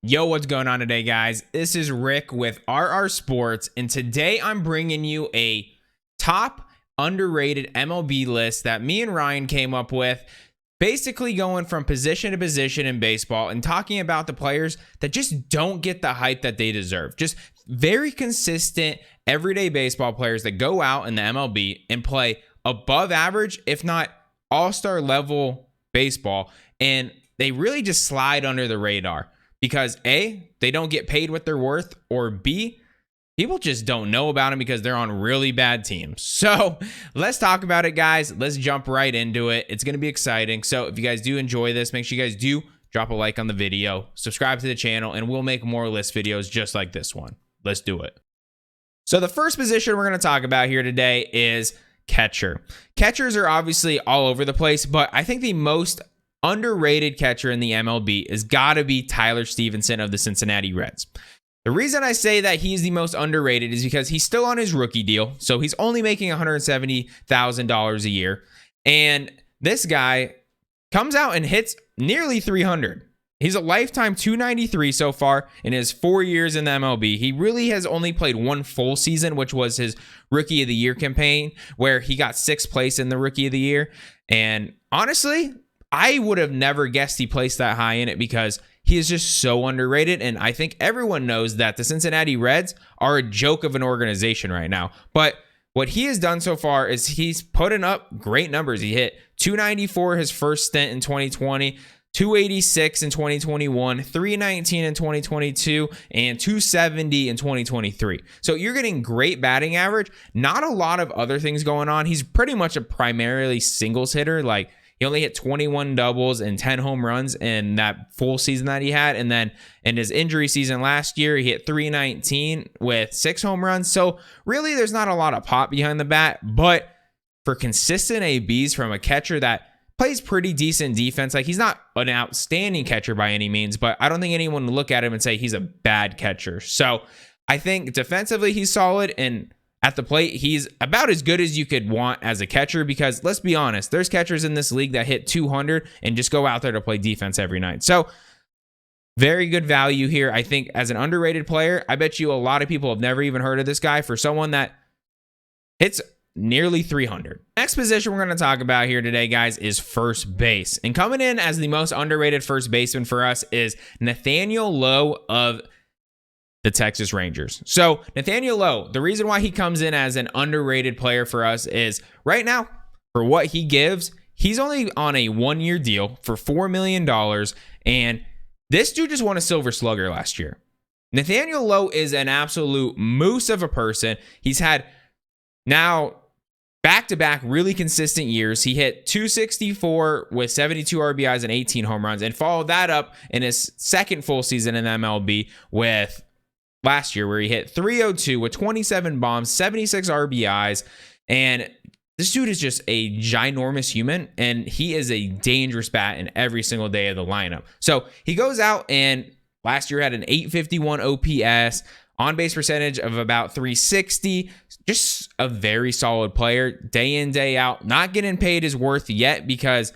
Yo, what's going on today, guys? This is Rick with RR Sports, and today I'm bringing you a top underrated MLB list that me and Ryan came up with, basically going from position to position in baseball and talking about the players that just don't get the hype that they deserve. Just very consistent, everyday baseball players that go out in the MLB and play above average, if not all-star level baseball, and they really just slide under the radar. Because A, they don't get paid what they're worth, or B, people just don't know about them because they're on really bad teams. So let's talk about it, guys. Let's jump right into it. It's going to be exciting. So if you guys do enjoy this, make sure you guys do drop a like on the video, subscribe to the channel, and we'll make more list videos just like this one. Let's do it. So the first position we're going to talk about here today is catcher. Catchers are obviously all over the place, but I think the most underrated catcher in the MLB is got to be Tyler Stephenson of the Cincinnati Reds. The reason I say that he's the most underrated is because he's still on his rookie deal, so he's only making $170,000 a year, and this guy comes out and hits nearly 300. He's a lifetime 293 so far in his 4 years in the MLB. He really has only played one full season, which was his Rookie of the Year campaign, where he got 6th place in the Rookie of the Year, and honestly, I would have never guessed he placed that high in it because he is just so underrated. And I think everyone knows that the Cincinnati Reds are a joke of an organization right now. But what he has done so far is he's putting up great numbers. He hit 294 his first stint in 2020, 286 in 2021, 319 in 2022, and 270 in 2023. So you're getting great batting average. Not a lot of other things going on. He's pretty much a primarily singles hitter. Like, he only hit 21 doubles and 10 home runs in that full season that he had. And then in his injury season last year, he hit 319 with 6 home runs. So really, there's not a lot of pop behind the bat. But for consistent ABs from a catcher that plays pretty decent defense, like he's not an outstanding catcher by any means, but I don't think anyone would look at him and say he's a bad catcher. So I think defensively, he's solid, and at the plate, he's about as good as you could want as a catcher, because let's be honest, there's catchers in this league that hit 200 and just go out there to play defense every night. So very good value here. I think as an underrated player, I bet you a lot of people have never even heard of this guy for someone that hits nearly 300. Next position we're going to talk about here today, guys, is first base. And coming in as the most underrated first baseman for us is Nathaniel Lowe of the Texas Rangers. So Nathaniel Lowe, the reason why he comes in as an underrated player for us is right now, for what he gives, he's only on a 1-year deal for $4 million. And this dude just won a Silver Slugger last year. Nathaniel Lowe is an absolute moose of a person. He's had now back-to-back really consistent years. He hit 264 with 72 RBIs and 18 home runs, and followed that up in his second full season in MLB with last year, where he hit 302 with 27 bombs, 76 RBIs, and this dude is just a ginormous human, and he is a dangerous bat in every single day of the lineup. So he goes out and last year had an 851 OPS, on-base percentage of about 360, just a very solid player, day in, day out, not getting paid his worth yet because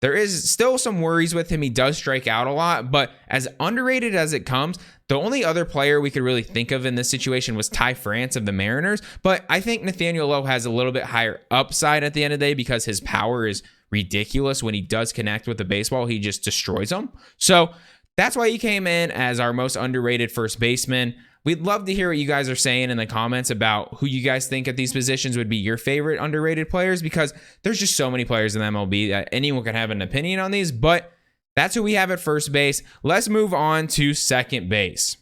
there is still some worries with him. He does strike out a lot, but as underrated as it comes, the only other player we could really think of in this situation was Ty France of the Mariners. But I think Nathaniel Lowe has a little bit higher upside at the end of the day because his power is ridiculous. When he does connect with the baseball, he just destroys them. So that's why he came in as our most underrated first baseman. We'd love to hear what you guys are saying in the comments about who you guys think at these positions would be your favorite underrated players, because there's just so many players in the MLB that anyone can have an opinion on these, but that's who we have at first base. Let's move on to second base.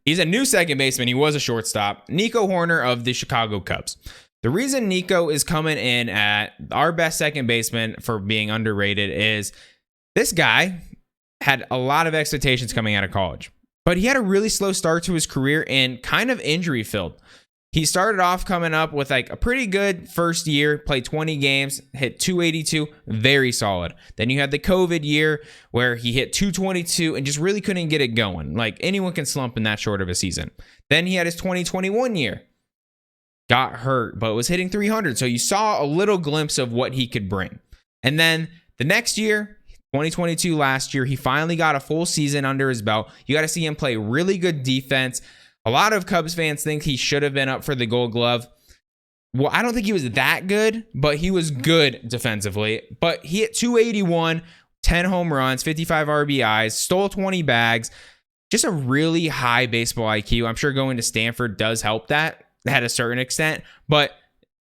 He's a new second baseman. He was a shortstop. Nico Hoerner of the Chicago Cubs. The reason Nico is coming in at our best second baseman for being underrated is this guy had a lot of expectations coming out of college, but he had a really slow start to his career and kind of injury filled. He started off coming up with like a pretty good first year, played 20 games, hit 282, very solid. Then you had the COVID year where he hit 222 and just really couldn't get it going. Like, anyone can slump in that short of a season. Then he had his 2021 year, got hurt, but was hitting 300. So you saw a little glimpse of what he could bring. And then the next year, 2022 last year. He finally got a full season under his belt. You got to see him play really good defense. A lot of Cubs fans think he should have been up for the Gold Glove. Well, I don't think he was that good, but he was good defensively. But he hit 281, 10 home runs, 55 RBIs, stole 20 bags. Just a really high baseball IQ. I'm sure going to Stanford does help that at a certain extent. But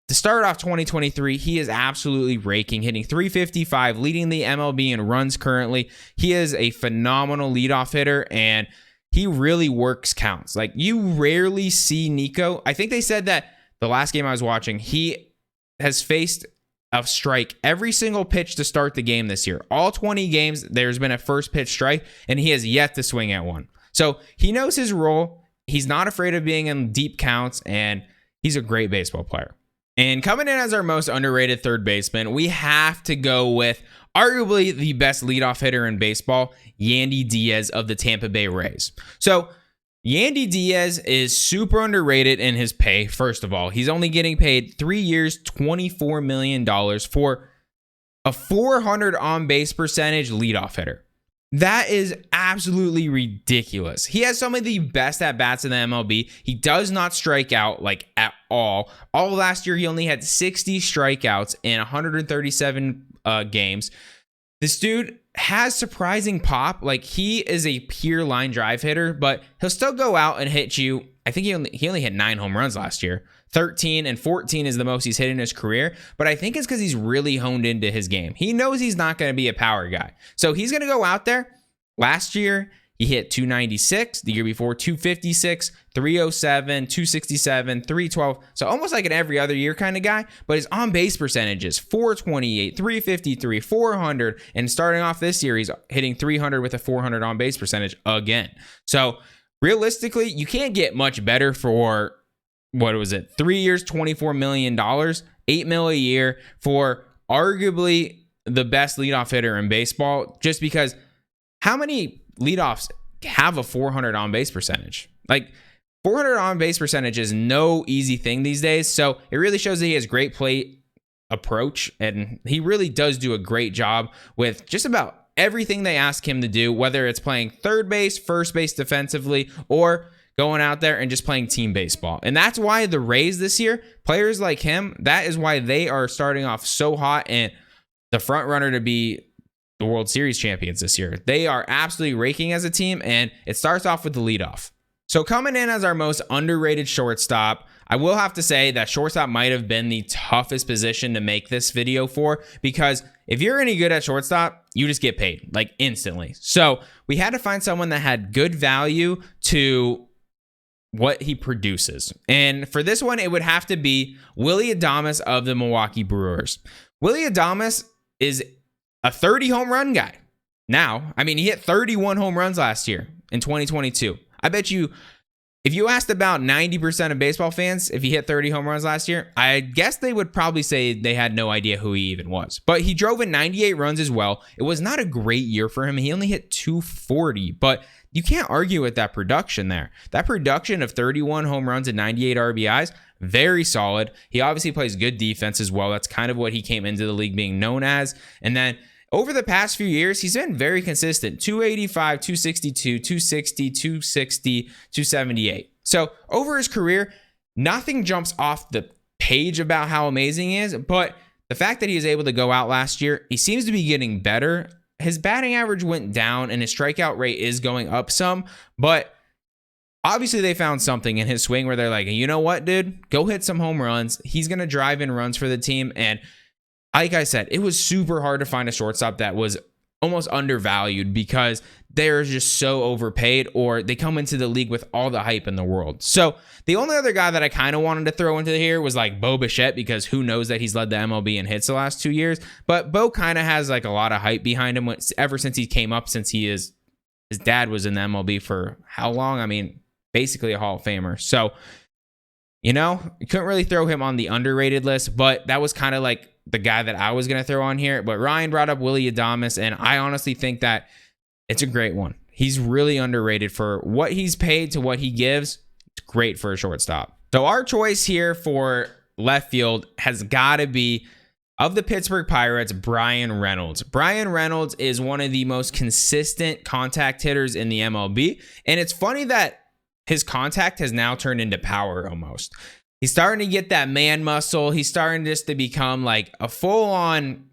to start off 2023, he is absolutely raking, hitting 355, leading the MLB in runs currently. He is a phenomenal leadoff hitter, and he really works counts. Like, you rarely see Nico. I think they said that the last game I was watching, he has faced a strike every single pitch to start the game this year. All 20 games, there's been a first pitch strike, and he has yet to swing at one. So he knows his role. He's not afraid of being in deep counts, and he's a great baseball player. And coming in as our most underrated third baseman, we have to go with arguably the best leadoff hitter in baseball, Yandy Diaz of the Tampa Bay Rays. So Yandy Diaz is super underrated in his pay. First of all, he's only getting paid 3 years, $24 million for a 400 on-base percentage leadoff hitter. That is absolutely ridiculous. He has some of the best at-bats in the MLB. He does not strike out, like, at all. All last year, he only had 60 strikeouts in 137 games. This dude has surprising pop. Like, he is a pure line drive hitter, but he'll still go out and hit you. I think he only hit 9 home runs last year. 13 and 14 is the most he's hit in his career, but I think it's because he's really honed into his game. He knows he's not going to be a power guy. So he's going to go out there. Last year, he hit 296. The year before, 256, 307, 267, 312. So almost like an every other year kind of guy, but his on-base percentages, 428, 353, 400, and starting off this year, he's hitting 300 with a 400 on-base percentage again. So realistically, you can't get much better for, what was it, 3 years, $24 million, $8 million a year for arguably the best leadoff hitter in baseball, just because how many leadoffs have a 400 on-base percentage? Like, 400 on-base percentage is no easy thing these days, so it really shows that he has great plate approach, and he really does do a great job with just about everything they ask him to do, whether it's playing third base, first base defensively, or going out there and just playing team baseball. And that's why the Rays this year, players like him, that is why they are starting off so hot and the front runner to be the World Series champions this year. They are absolutely raking as a team, and it starts off with the leadoff. So coming in as our most underrated shortstop, I will have to say that shortstop might have been the toughest position to make this video for, because if you're any good at shortstop, you just get paid, like, instantly. So we had to find someone that had good value to what he produces. And for this one, it would have to be Willy Adames of the Milwaukee Brewers. Willy Adames is a 30 home run guy. Now, I mean, he hit 31 home runs last year in 2022. I bet you, if you asked about 90% of baseball fans, if he hit 30 home runs last year, I guess they would probably say they had no idea who he even was. But he drove in 98 runs as well. It was not a great year for him. He only hit 240, but you can't argue with that production there. That production of 31 home runs and 98 RBIs, very solid. He obviously plays good defense as well. That's kind of what he came into the league being known as. And then over the past few years, he's been very consistent. 285, 262, 260, 260, 278. So over his career, nothing jumps off the page about how amazing he is, but the fact that he was able to go out last year, he seems to be getting better. His batting average went down and his strikeout rate is going up some, but obviously they found something in his swing where they're like, you know what, dude, go hit some home runs. He's going to drive in runs for the team. And like I said, it was super hard to find a shortstop that was almost undervalued because they're just so overpaid, or they come into the league with all the hype in the world. So the only other guy that I kind of wanted to throw into here was like Bo Bichette, because who knows that he's led the MLB in hits the last 2 years. But Bo kind of has like a lot of hype behind him ever since he came up, since his dad was in the MLB for how long? I mean, basically a Hall of Famer. So, you know, you couldn't really throw him on the underrated list, but that was kind of like the guy that I was going to throw on here. But Ryan brought up Willy Adames, and I honestly think that it's a great one. He's really underrated for what he's paid to what he gives. It's great for a shortstop. So our choice here for left field has got to be of the Pittsburgh Pirates, Bryan Reynolds. Bryan Reynolds is one of the most consistent contact hitters in the MLB. And it's funny that his contact has now turned into power almost. He's starting to get that man muscle. He's starting just to become like a full-on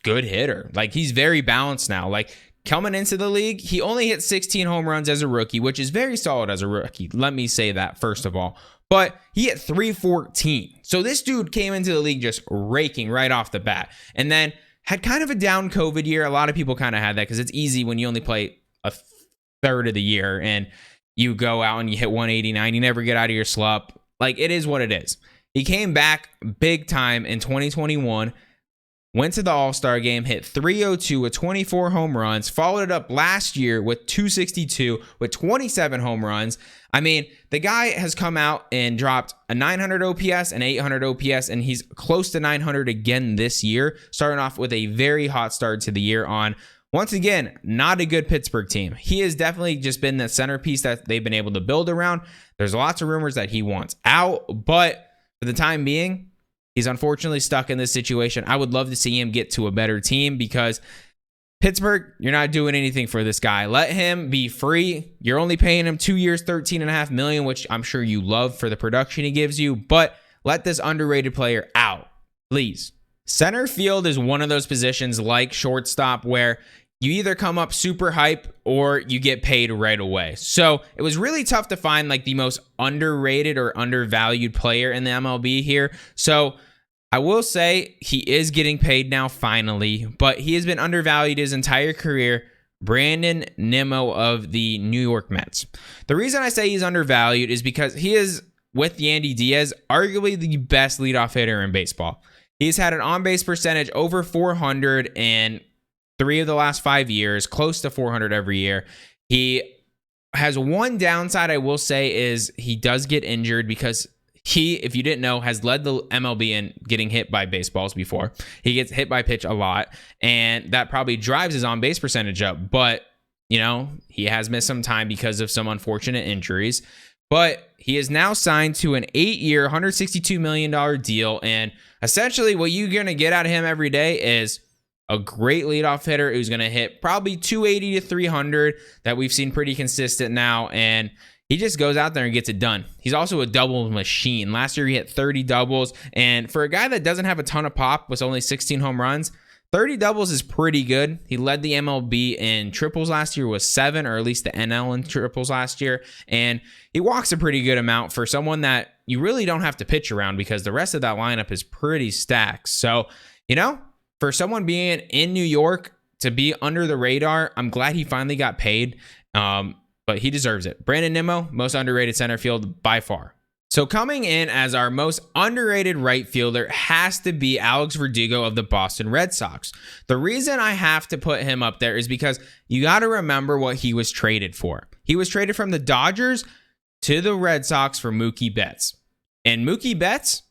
good hitter. Like, he's very balanced now. Like, coming into the league, he only hit 16 home runs as a rookie, which is very solid as a rookie. Let me say that first of all. But he hit 314. So this dude came into the league just raking right off the bat. And then had kind of a down COVID year. A lot of people kind of had that because it's easy when you only play a third of the year and you go out and you hit 189. You never get out of your slump. Like, it is what it is. He came back big time in 2021. Went to the All-Star game, hit 302 with 24 home runs, followed it up last year with 262 with 27 home runs. I mean, the guy has come out and dropped a 900 OPS, an 800 OPS, and he's close to 900 again this year, starting off with a very hot start to the year on, once again, not a good Pittsburgh team. He has definitely just been the centerpiece that they've been able to build around. There's lots of rumors that he wants out, but for the time being, he's unfortunately stuck in this situation. I would love to see him get to a better team because Pittsburgh, you're not doing anything for this guy. Let him be free. You're only paying him 2 years, $13.5 million, which I'm sure you love for the production he gives you, but let this underrated player out, please. Center field is one of those positions like shortstop where you either come up super hype or you get paid right away. So it was really tough to find like the most underrated or undervalued player in the MLB here. So I will say he is getting paid now finally, but he has been undervalued his entire career. Brandon Nimmo of the New York Mets. The reason I say he's undervalued is because he is, with Yandy Diaz, arguably the best leadoff hitter in baseball. He's had an on-base percentage over 400 in 3 of the last 5 years, close to 400 every year. He has one downside, I will say, is he does get injured because he, if you didn't know, has led the MLB in getting hit by baseballs before. He gets hit by pitch a lot, and that probably drives his on-base percentage up. But, you know, he has missed some time because of some unfortunate injuries. But he is now signed to an 8-year, $162 million deal, and essentially what you're going to get out of him every day is a great leadoff hitter who's going to hit probably 280 to 300 that we've seen pretty consistent now, and he just goes out there and gets it done. He's also a double machine. Last year he hit 30 doubles, and for a guy that doesn't have a ton of pop with only 16 home runs, 30 doubles is pretty good. He led the MLB in triples last year with 7, or at least the NL in triples last year, and he walks a pretty good amount for someone that you really don't have to pitch around because the rest of that lineup is pretty stacked. So, you know, for someone being in New York to be under the radar, I'm glad he finally got paid. But he deserves it. Brandon Nimmo, most underrated center field by far. So coming in as our most underrated right fielder has to be Alex Verdugo of the Boston Red Sox. The reason I have to put him up there is because you got to remember what he was traded for. He was traded from the Dodgers to the Red Sox for Mookie Betts. And Mookie Betts,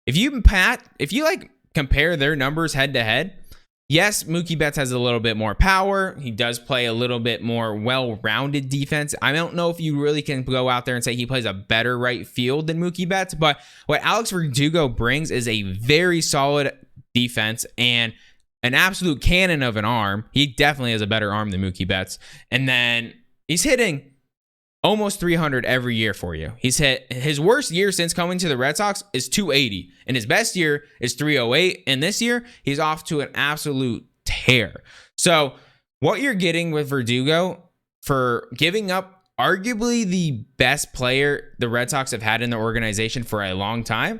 if you like compare their numbers head to head, yes, Mookie Betts has a little bit more power. He does play a little bit more well-rounded defense. I don't know if you really can go out there and say he plays a better right field than Mookie Betts, but what Alex Verdugo brings is a very solid defense and an absolute cannon of an arm. He definitely has a better arm than Mookie Betts. And then he's hitting almost 300 every year for you. He's hit his worst year since coming to the Red Sox is 280, and his best year is 308. And this year, he's off to an absolute tear. So what you're getting with Verdugo for giving up arguably the best player the Red Sox have had in the organization for a long time,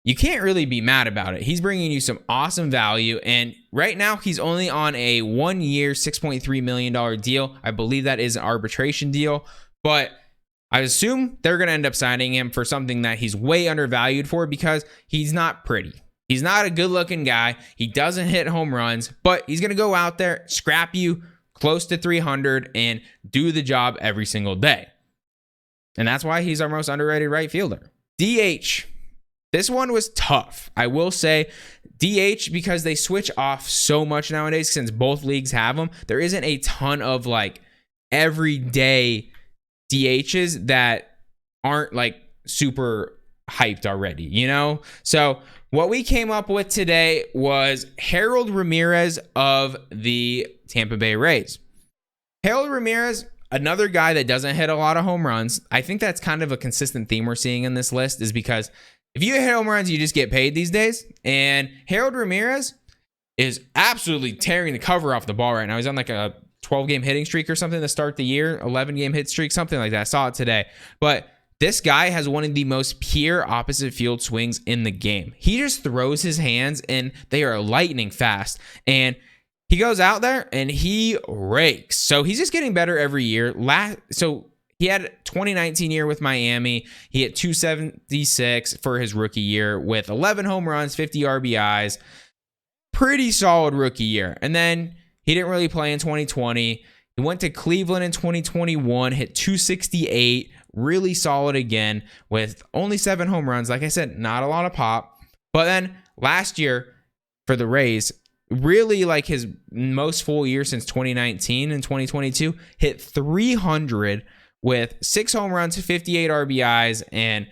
you can't really be mad about it. He's bringing you some awesome value, and right now he's only on a 1-year, $6.3 million deal. I believe that is an arbitration deal. But I assume they're going to end up signing him for something that he's way undervalued for because he's not pretty. He's not a good-looking guy. He doesn't hit home runs, but he's going to go out there, scrap you close to 300, and do the job every single day. And that's why he's our most underrated right fielder. DH. This one was tough. I will say DH, because they switch off so much nowadays since both leagues have them, there isn't a ton of like everyday DHs that aren't like super hyped already, you know? So what we came up with today was Harold Ramirez of the Tampa Bay Rays. Harold Ramirez, another guy that doesn't hit a lot of home runs. I think that's kind of a consistent theme we're seeing in this list, is because if you hit home runs, you just get paid these days. And Harold Ramirez is absolutely tearing the cover off the ball right now. He's on like a 12-game hitting streak or something to start the year, 11-game hit streak, something like that. I saw it today. But this guy has one of the most pure opposite field swings in the game. He just throws his hands and they are lightning fast. And he goes out there and he rakes. So he's just getting better every year. So he had 2019 year with Miami. He hit 276 for his rookie year with 11 home runs, 50 RBIs. Pretty solid rookie year. And then he didn't really play in 2020. He went to Cleveland in 2021, hit 268. Really solid again with only 7 home runs. Like I said, not a lot of pop. But then last year for the Rays, really like his most full year since 2019 and 2022, hit 300 with 6 home runs, 58 RBIs. And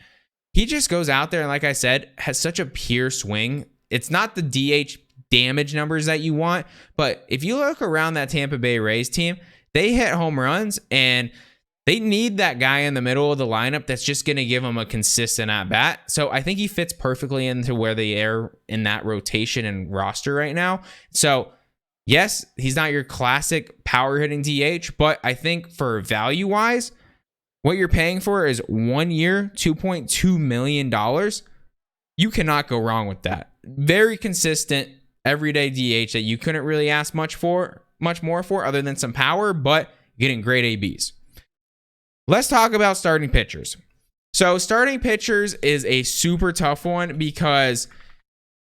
he just goes out there and, like I said, has such a pure swing. It's not the DH damage numbers that you want, but if you look around that Tampa Bay Rays team, they hit home runs and they need that guy in the middle of the lineup that's just going to give them a consistent at-bat. So I think he fits perfectly into where they are in that rotation and roster right now. So yes, he's not your classic power-hitting DH, but I think for value-wise, what you're paying for is 1 year, $2.2 million. You cannot go wrong with that. Very consistent, everyday DH that you couldn't really ask much more for other than some power, but getting great ABs. Let's talk about starting pitchers. So starting pitchers is a super tough one because,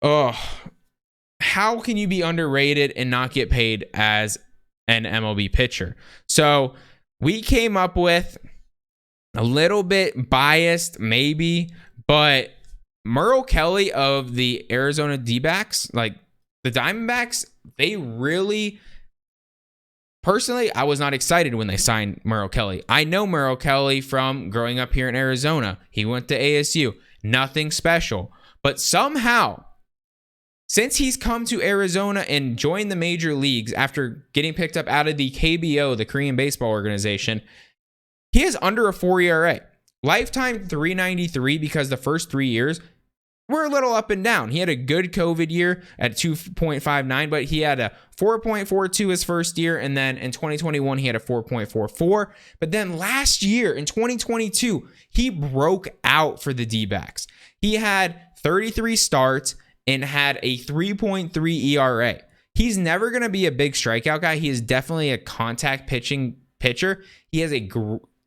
how can you be underrated and not get paid as an MLB pitcher? So we came up with a little bit biased, maybe, but Merrill Kelly of the Arizona D-backs, like the Diamondbacks, they really... Personally, I was not excited when they signed Merrill Kelly. I know Merrill Kelly from growing up here in Arizona. He went to ASU. Nothing special. But somehow, since he's come to Arizona and joined the major leagues after getting picked up out of the KBO, the Korean Baseball Organization, he is under a 4 ERA. Lifetime 393 because the first 3 years were a little up and down. He had a good COVID year at 2.59, but he had a 4.42 his first year, and then in 2021, he had a 4.44. But then last year, in 2022, he broke out for the D-backs. He had 33 starts and had a 3.3 ERA. He's never going to be a big strikeout guy. He is definitely a contact pitching pitcher. He has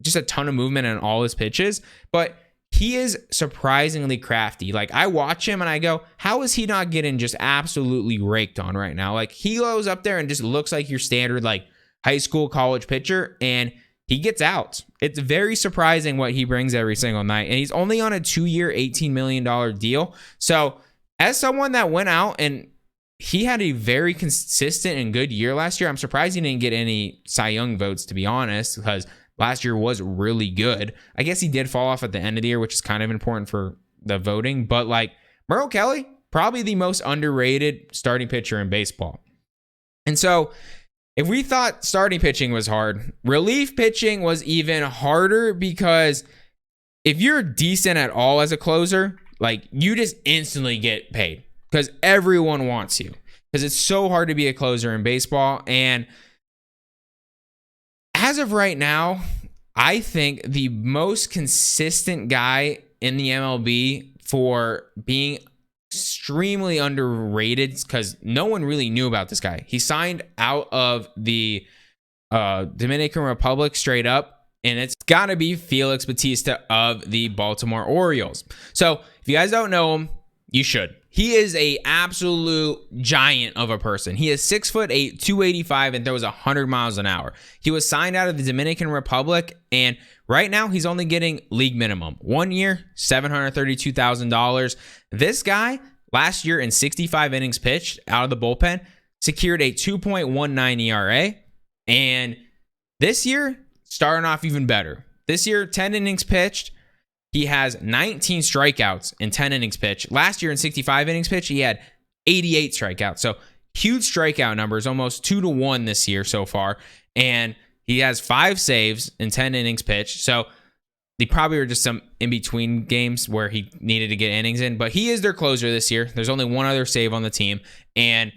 just a ton of movement in all his pitches, but he is surprisingly crafty. Like, I watch him and I go, how is he not getting just absolutely raked on right now? Like, he goes up there and just looks like your standard, like, high school, college pitcher, and he gets out. It's very surprising what he brings every single night. And he's only on a 2-year, $18 million deal. So, as someone that went out and he had a very consistent and good year last year, I'm surprised he didn't get any Cy Young votes, to be honest, because last year was really good. I guess he did fall off at the end of the year, which is kind of important for the voting. But like Merrill Kelly, probably the most underrated starting pitcher in baseball. And so if we thought starting pitching was hard, relief pitching was even harder, because if you're decent at all as a closer, like, you just instantly get paid because everyone wants you, because it's so hard to be a closer in baseball. And as of right now, I think the most consistent guy in the MLB for being extremely underrated, because no one really knew about this guy. He signed out of the Dominican Republic straight up, and it's got to be Felix Bautista of the Baltimore Orioles. So if you guys don't know him, you should. He is a absolute giant of a person. He is 6'8", 285, and throws 100 miles an hour. He was signed out of the Dominican Republic, and right now he's only getting league minimum. 1 year, $732,000. This guy, last year in 65 innings pitched out of the bullpen, secured a 2.19 ERA, and this year, starting off even better. This year, 10 innings pitched, he has 19 strikeouts in 10 innings pitch. Last year in 65 innings pitch, he had 88 strikeouts. So huge strikeout numbers, almost 2-1 this year so far. And he has 5 saves in 10 innings pitch. So they probably are just some in-between games where he needed to get innings in. But he is their closer this year. There's only one other save on the team. And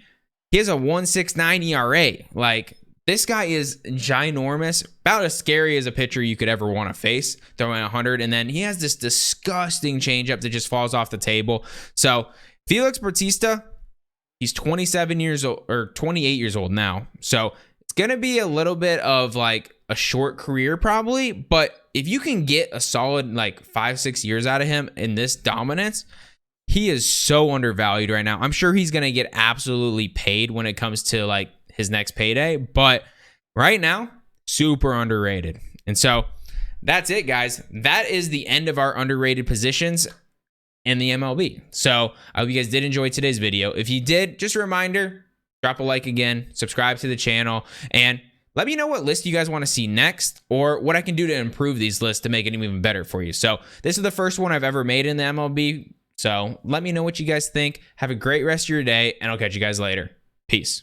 he has a 1.69 ERA. Like, this guy is ginormous, about as scary as a pitcher you could ever want to face, throwing 100. And then he has this disgusting changeup that just falls off the table. So Felix Bautista, he's 27 years old, or 28 years old now. So it's going to be a little bit of like a short career probably. But if you can get a solid like 5-6 years out of him in this dominance, he is so undervalued right now. I'm sure he's going to get absolutely paid when it comes to like his next payday, but right now, super underrated. And so that's it, guys. That is the end of our underrated positions in the MLB. So I hope you guys did enjoy today's video. If you did, just a reminder, drop a like again, subscribe to the channel, and let me know what list you guys want to see next or what I can do to improve these lists to make it even better for you. So this is the first one I've ever made in the MLB. So let me know what you guys think. Have a great rest of your day, and I'll catch you guys later. Peace.